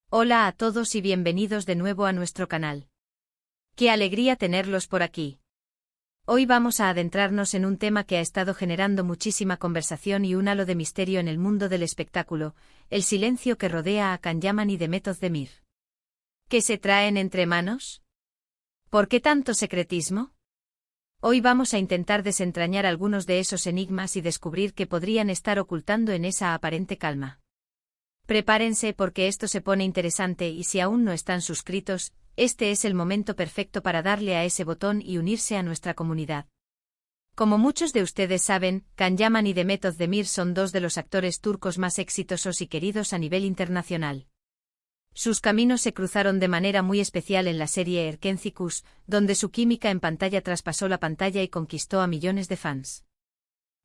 Hola a todos y bienvenidos de nuevo a nuestro canal. ¡Qué alegría tenerlos por aquí! Hoy vamos a adentrarnos en un tema que ha estado generando muchísima conversación y un halo de misterio en el mundo del espectáculo, el silencio que rodea a Can Yaman y Demet Özdemir. ¿Qué se traen entre manos? ¿Por qué tanto secretismo? Hoy vamos a intentar desentrañar algunos de esos enigmas y descubrir qué podrían estar ocultando en esa aparente calma. Prepárense porque esto se pone interesante y si aún no están suscritos, este es el momento perfecto para darle a ese botón y unirse a nuestra comunidad. Como muchos de ustedes saben, Can Yaman y Demet Özdemir son dos de los actores turcos más exitosos y queridos a nivel internacional. Sus caminos se cruzaron de manera muy especial en la serie Erkenci, donde su química en pantalla traspasó la pantalla y conquistó a millones de fans.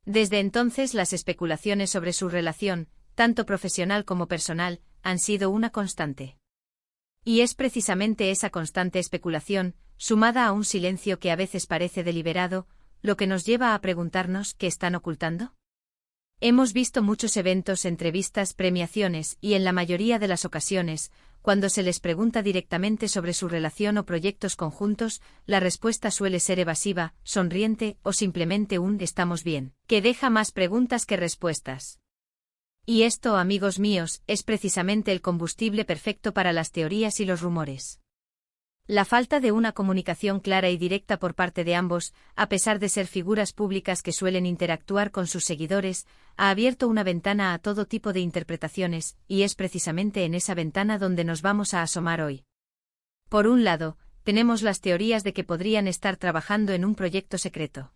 Desde entonces las especulaciones sobre su relación, tanto profesional como personal, han sido una constante. Y es precisamente esa constante especulación, sumada a un silencio que a veces parece deliberado, lo que nos lleva a preguntarnos ¿qué están ocultando? Hemos visto muchos eventos, entrevistas, premiaciones, y en la mayoría de las ocasiones, cuando se les pregunta directamente sobre su relación o proyectos conjuntos, la respuesta suele ser evasiva, sonriente o simplemente un «estamos bien», que deja más preguntas que respuestas. Y esto, amigos míos, es precisamente el combustible perfecto para las teorías y los rumores. La falta de una comunicación clara y directa por parte de ambos, a pesar de ser figuras públicas que suelen interactuar con sus seguidores, ha abierto una ventana a todo tipo de interpretaciones, y es precisamente en esa ventana donde nos vamos a asomar hoy. Por un lado, tenemos las teorías de que podrían estar trabajando en un proyecto secreto.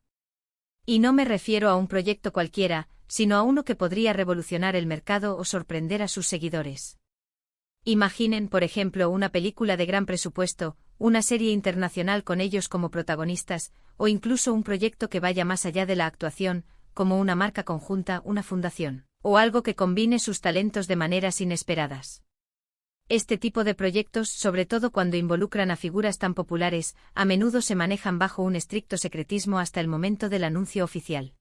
Y no me refiero a un proyecto cualquiera, sino a uno que podría revolucionar el mercado o sorprender a sus seguidores. Imaginen, por ejemplo, una película de gran presupuesto, una serie internacional con ellos como protagonistas, o incluso un proyecto que vaya más allá de la actuación, como una marca conjunta, una fundación, o algo que combine sus talentos de maneras inesperadas. Este tipo de proyectos, sobre todo cuando involucran a figuras tan populares, a menudo se manejan bajo un estricto secretismo hasta el momento del anuncio oficial.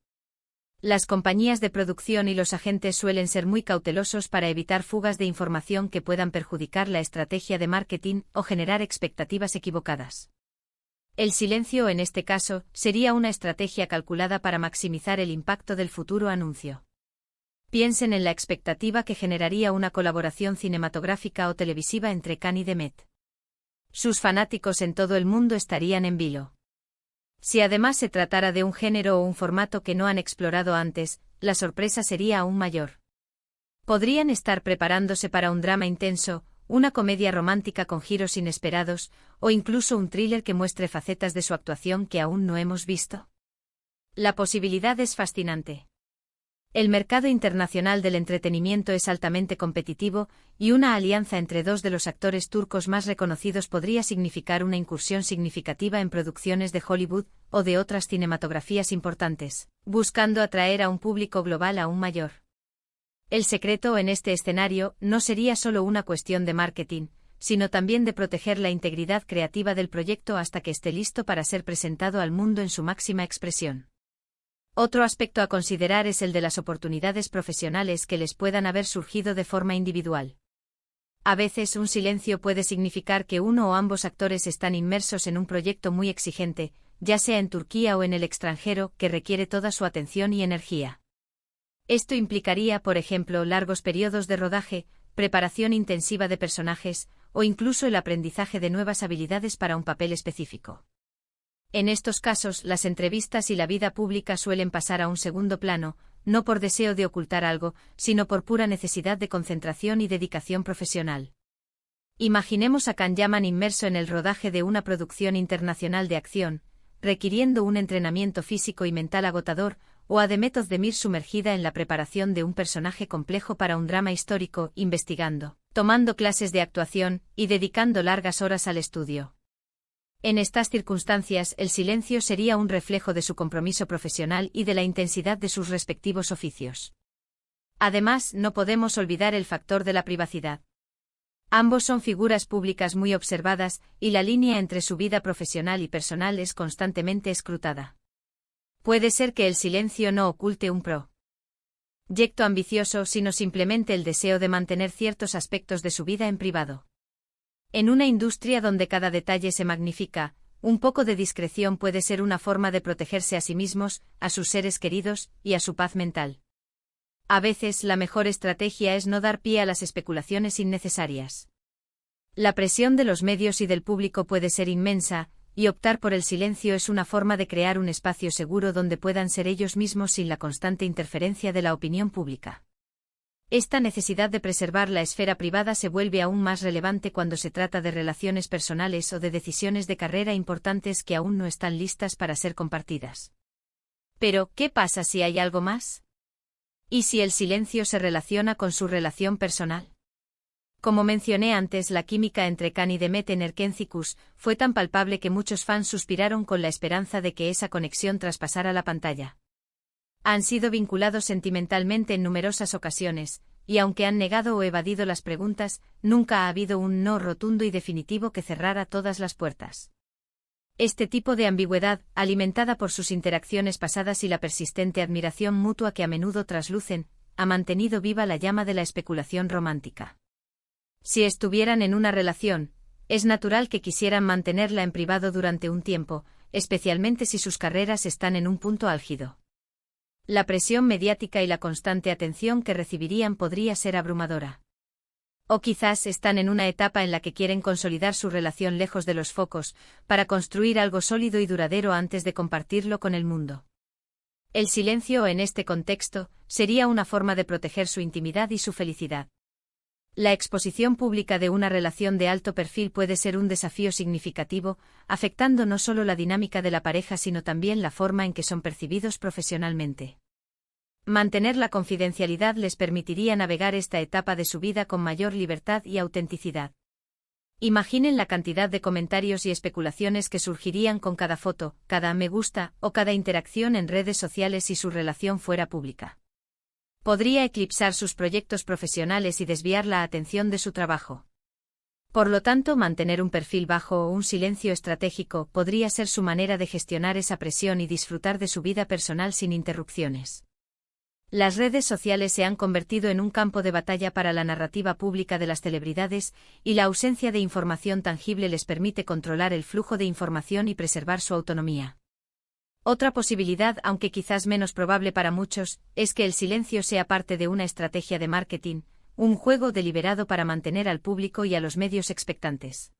Las compañías de producción y los agentes suelen ser muy cautelosos para evitar fugas de información que puedan perjudicar la estrategia de marketing o generar expectativas equivocadas. El silencio en este caso sería una estrategia calculada para maximizar el impacto del futuro anuncio. Piensen en la expectativa que generaría una colaboración cinematográfica o televisiva entre Can y Demet. Sus fanáticos en todo el mundo estarían en vilo. Si además se tratara de un género o un formato que no han explorado antes, la sorpresa sería aún mayor. Podrían estar preparándose para un drama intenso, una comedia romántica con giros inesperados, o incluso un thriller que muestre facetas de su actuación que aún no hemos visto. La posibilidad es fascinante. El mercado internacional del entretenimiento es altamente competitivo, y una alianza entre dos de los actores turcos más reconocidos podría significar una incursión significativa en producciones de Hollywood o de otras cinematografías importantes, buscando atraer a un público global aún mayor. El secreto en este escenario no sería solo una cuestión de marketing, sino también de proteger la integridad creativa del proyecto hasta que esté listo para ser presentado al mundo en su máxima expresión. Otro aspecto a considerar es el de las oportunidades profesionales que les puedan haber surgido de forma individual. A veces un silencio puede significar que uno o ambos actores están inmersos en un proyecto muy exigente, ya sea en Turquía o en el extranjero, que requiere toda su atención y energía. Esto implicaría, por ejemplo, largos periodos de rodaje, preparación intensiva de personajes, o incluso el aprendizaje de nuevas habilidades para un papel específico. En estos casos, las entrevistas y la vida pública suelen pasar a un segundo plano, no por deseo de ocultar algo, sino por pura necesidad de concentración y dedicación profesional. Imaginemos a Can Yaman inmerso en el rodaje de una producción internacional de acción, requiriendo un entrenamiento físico y mental agotador, o a Demet Özdemir sumergida en la preparación de un personaje complejo para un drama histórico, investigando, tomando clases de actuación y dedicando largas horas al estudio. En estas circunstancias, el silencio sería un reflejo de su compromiso profesional y de la intensidad de sus respectivos oficios. Además, no podemos olvidar el factor de la privacidad. Ambos son figuras públicas muy observadas, y la línea entre su vida profesional y personal es constantemente escrutada. Puede ser que el silencio no oculte un pro. proyecto ambicioso, sino simplemente el deseo de mantener ciertos aspectos de su vida en privado. En una industria donde cada detalle se magnifica, un poco de discreción puede ser una forma de protegerse a sí mismos, a sus seres queridos y a su paz mental. A veces la mejor estrategia es no dar pie a las especulaciones innecesarias. La presión de los medios y del público puede ser inmensa, y optar por el silencio es una forma de crear un espacio seguro donde puedan ser ellos mismos sin la constante interferencia de la opinión pública. Esta necesidad de preservar la esfera privada se vuelve aún más relevante cuando se trata de relaciones personales o de decisiones de carrera importantes que aún no están listas para ser compartidas. Pero, ¿qué pasa si hay algo más? ¿Y si el silencio se relaciona con su relación personal? Como mencioné antes, la química entre Khan y Demet en Erkenciskus fue tan palpable que muchos fans suspiraron con la esperanza de que esa conexión traspasara la pantalla. Han sido vinculados sentimentalmente en numerosas ocasiones, y aunque han negado o evadido las preguntas, nunca ha habido un no rotundo y definitivo que cerrara todas las puertas. Este tipo de ambigüedad, alimentada por sus interacciones pasadas y la persistente admiración mutua que a menudo traslucen, ha mantenido viva la llama de la especulación romántica. Si estuvieran en una relación, es natural que quisieran mantenerla en privado durante un tiempo, especialmente si sus carreras están en un punto álgido. La presión mediática y la constante atención que recibirían podría ser abrumadora. O quizás están en una etapa en la que quieren consolidar su relación lejos de los focos, para construir algo sólido y duradero antes de compartirlo con el mundo. El silencio en este contexto sería una forma de proteger su intimidad y su felicidad. La exposición pública de una relación de alto perfil puede ser un desafío significativo, afectando no solo la dinámica de la pareja sino también la forma en que son percibidos profesionalmente. Mantener la confidencialidad les permitiría navegar esta etapa de su vida con mayor libertad y autenticidad. Imaginen la cantidad de comentarios y especulaciones que surgirían con cada foto, cada me gusta o cada interacción en redes sociales si su relación fuera pública. Podría eclipsar sus proyectos profesionales y desviar la atención de su trabajo. Por lo tanto, mantener un perfil bajo o un silencio estratégico podría ser su manera de gestionar esa presión y disfrutar de su vida personal sin interrupciones. Las redes sociales se han convertido en un campo de batalla para la narrativa pública de las celebridades, y la ausencia de información tangible les permite controlar el flujo de información y preservar su autonomía. Otra posibilidad, aunque quizás menos probable para muchos, es que el silencio sea parte de una estrategia de marketing, un juego deliberado para mantener al público y a los medios expectantes.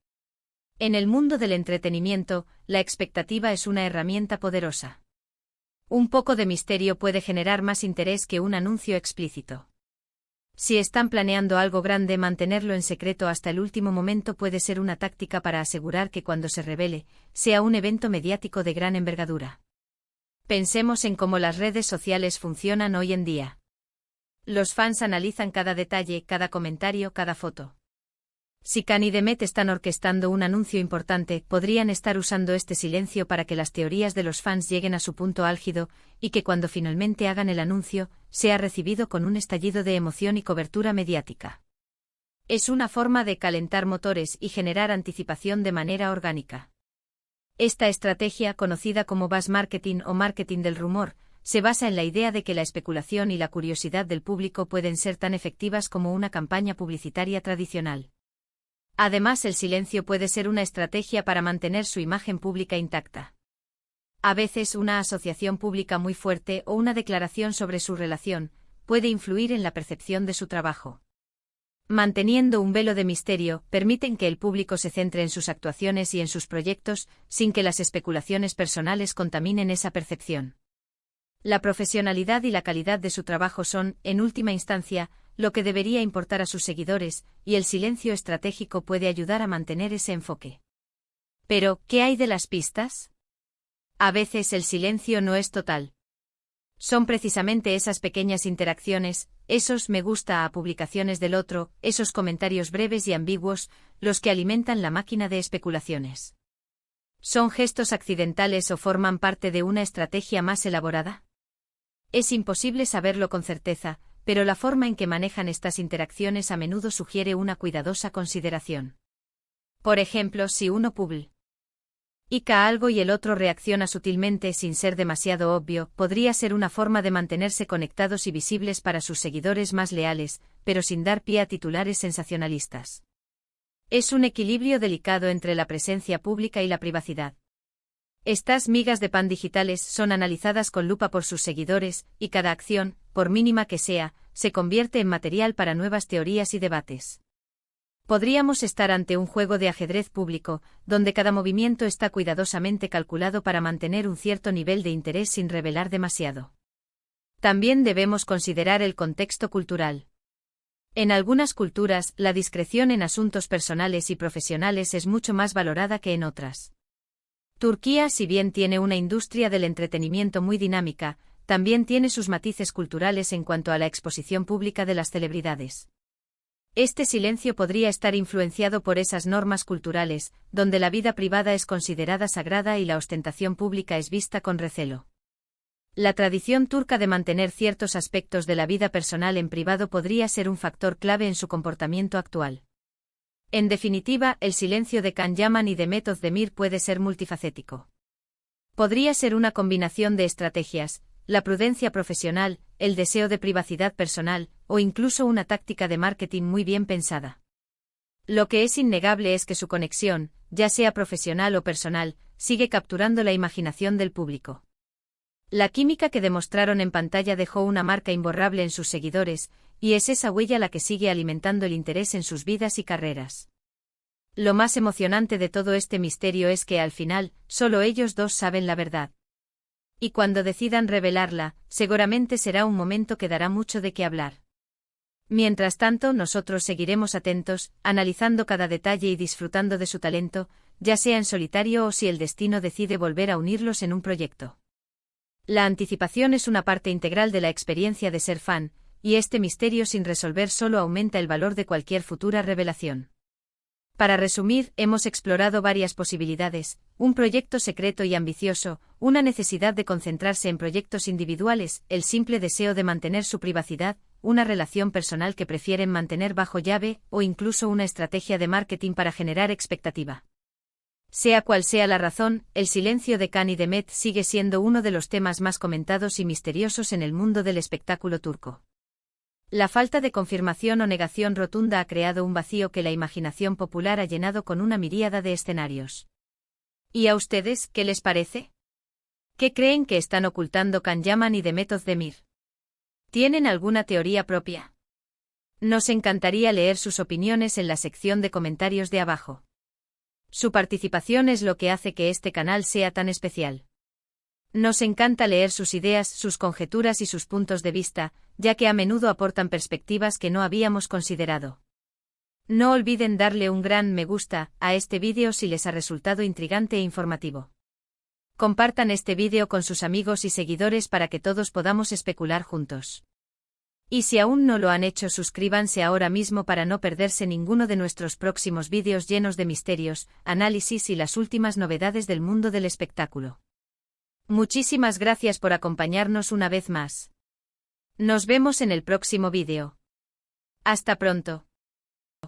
En el mundo del entretenimiento, la expectativa es una herramienta poderosa. Un poco de misterio puede generar más interés que un anuncio explícito. Si están planeando algo grande, mantenerlo en secreto hasta el último momento puede ser una táctica para asegurar que cuando se revele, sea un evento mediático de gran envergadura. Pensemos en cómo las redes sociales funcionan hoy en día. Los fans analizan cada detalle, cada comentario, cada foto. Si Khan y Demet están orquestando un anuncio importante, podrían estar usando este silencio para que las teorías de los fans lleguen a su punto álgido, y que cuando finalmente hagan el anuncio, sea recibido con un estallido de emoción y cobertura mediática. Es una forma de calentar motores y generar anticipación de manera orgánica. Esta estrategia, conocida como buzz marketing o marketing del rumor, se basa en la idea de que la especulación y la curiosidad del público pueden ser tan efectivas como una campaña publicitaria tradicional. Además, el silencio puede ser una estrategia para mantener su imagen pública intacta. A veces una asociación pública muy fuerte o una declaración sobre su relación puede influir en la percepción de su trabajo. Manteniendo un velo de misterio, permiten que el público se centre en sus actuaciones y en sus proyectos, sin que las especulaciones personales contaminen esa percepción. La profesionalidad y la calidad de su trabajo son, en última instancia, lo que debería importar a sus seguidores, y el silencio estratégico puede ayudar a mantener ese enfoque. Pero, ¿qué hay de las pistas? A veces el silencio no es total. Son precisamente esas pequeñas interacciones, esos me gusta a publicaciones del otro, esos comentarios breves y ambiguos, los que alimentan la máquina de especulaciones. ¿Son gestos accidentales o forman parte de una estrategia más elaborada? Es imposible saberlo con certeza, pero la forma en que manejan estas interacciones a menudo sugiere una cuidadosa consideración. Por ejemplo, si uno publica Ica algo y el otro reacciona sutilmente sin ser demasiado obvio, podría ser una forma de mantenerse conectados y visibles para sus seguidores más leales, pero sin dar pie a titulares sensacionalistas. Es un equilibrio delicado entre la presencia pública y la privacidad. Estas migas de pan digitales son analizadas con lupa por sus seguidores, y cada acción, por mínima que sea, se convierte en material para nuevas teorías y debates. Podríamos estar ante un juego de ajedrez público, donde cada movimiento está cuidadosamente calculado para mantener un cierto nivel de interés sin revelar demasiado. También debemos considerar el contexto cultural. En algunas culturas, la discreción en asuntos personales y profesionales es mucho más valorada que en otras. Turquía, si bien tiene una industria del entretenimiento muy dinámica, también tiene sus matices culturales en cuanto a la exposición pública de las celebridades. Este silencio podría estar influenciado por esas normas culturales, donde la vida privada es considerada sagrada y la ostentación pública es vista con recelo. La tradición turca de mantener ciertos aspectos de la vida personal en privado podría ser un factor clave en su comportamiento actual. En definitiva, el silencio de Can Yaman y Demet Özdemir puede ser multifacético. Podría ser una combinación de estrategias, la prudencia profesional, el deseo de privacidad personal, o incluso una táctica de marketing muy bien pensada. Lo que es innegable es que su conexión, ya sea profesional o personal, sigue capturando la imaginación del público. La química que demostraron en pantalla dejó una marca imborrable en sus seguidores, y es esa huella la que sigue alimentando el interés en sus vidas y carreras. Lo más emocionante de todo este misterio es que al final, solo ellos dos saben la verdad. Y cuando decidan revelarla, seguramente será un momento que dará mucho de qué hablar. Mientras tanto, nosotros seguiremos atentos, analizando cada detalle y disfrutando de su talento, ya sea en solitario o si el destino decide volver a unirlos en un proyecto. La anticipación es una parte integral de la experiencia de ser fan, y este misterio sin resolver solo aumenta el valor de cualquier futura revelación. Para resumir, hemos explorado varias posibilidades: un proyecto secreto y ambicioso, una necesidad de concentrarse en proyectos individuales, el simple deseo de mantener su privacidad, una relación personal que prefieren mantener bajo llave, o incluso una estrategia de marketing para generar expectativa. Sea cual sea la razón, el silencio de Can y Demet sigue siendo uno de los temas más comentados y misteriosos en el mundo del espectáculo turco. La falta de confirmación o negación rotunda ha creado un vacío que la imaginación popular ha llenado con una miríada de escenarios. ¿Y a ustedes, qué les parece? ¿Qué creen que están ocultando Can Yaman y Demet Özdemir? ¿Tienen alguna teoría propia? Nos encantaría leer sus opiniones en la sección de comentarios de abajo. Su participación es lo que hace que este canal sea tan especial. Nos encanta leer sus ideas, sus conjeturas y sus puntos de vista, ya que a menudo aportan perspectivas que no habíamos considerado. No olviden darle un gran me gusta a este vídeo si les ha resultado intrigante e informativo. Compartan este vídeo con sus amigos y seguidores para que todos podamos especular juntos. Y si aún no lo han hecho, suscríbanse ahora mismo para no perderse ninguno de nuestros próximos vídeos llenos de misterios, análisis y las últimas novedades del mundo del espectáculo. Muchísimas gracias por acompañarnos una vez más. Nos vemos en el próximo vídeo. Hasta pronto.